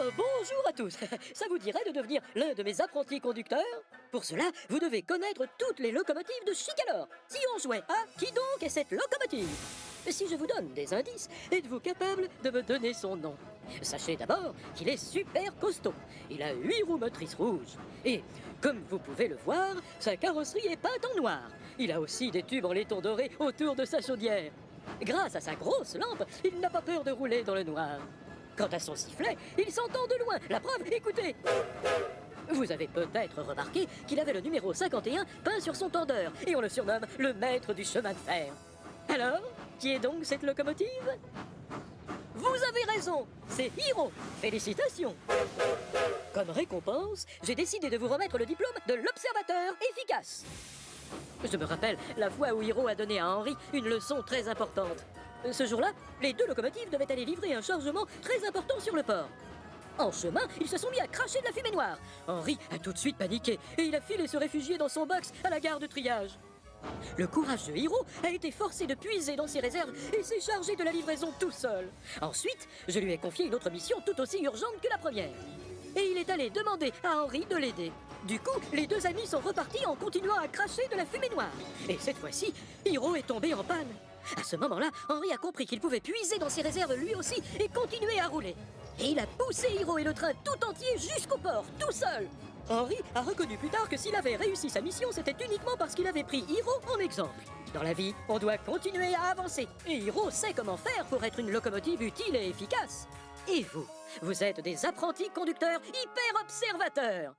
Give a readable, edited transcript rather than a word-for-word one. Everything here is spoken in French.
Bonjour à tous. Ça vous dirait de devenir l'un de mes apprentis conducteurs? Pour cela, vous devez connaître toutes les locomotives de Chicalor. Si on jouait à Qui donc est cette locomotive? Si je vous donne des indices, êtes-vous capable de me donner son nom? Sachez d'abord qu'il est super costaud. Il a 8 roues motrices rouges. Et, comme vous pouvez le voir, sa carrosserie est peinte en noir. Il a aussi des tubes en laiton doré autour de sa chaudière. Grâce à sa grosse lampe, il n'a pas peur de rouler dans le noir. Quant à son sifflet, il s'entend de loin. La preuve, écoutez. Vous avez peut-être remarqué qu'il avait le numéro 51 peint sur son tendeur, et on le surnomme le maître du chemin de fer. Alors, qui est donc cette locomotive? Vous avez raison, c'est Hiro. Félicitations. Comme récompense, j'ai décidé de vous remettre le diplôme de l'observateur efficace. Je me rappelle la fois où Hiro a donné à Henri une leçon très importante. Ce jour-là, les deux locomotives devaient aller livrer un chargement très important sur le port. En chemin, ils se sont mis à cracher de la fumée noire. Henri a tout de suite paniqué et il a filé se réfugier dans son box à la gare de triage. Le courage de Hiro a été forcé de puiser dans ses réserves et s'est chargé de la livraison tout seul. Ensuite, je lui ai confié une autre mission tout aussi urgente que la première. Et il est allé demander à Henri de l'aider. Du coup, les deux amis sont repartis en continuant à cracher de la fumée noire. Et cette fois-ci, Hiro est tombé en panne. À ce moment-là, Henri a compris qu'il pouvait puiser dans ses réserves lui aussi et continuer à rouler. Et il a poussé Hiro et le train tout entier jusqu'au port, tout seul. Henri a reconnu plus tard que s'il avait réussi sa mission, c'était uniquement parce qu'il avait pris Hiro en exemple. Dans la vie, on doit continuer à avancer. Et Hiro sait comment faire pour être une locomotive utile et efficace. Et vous êtes des apprentis conducteurs hyper observateurs.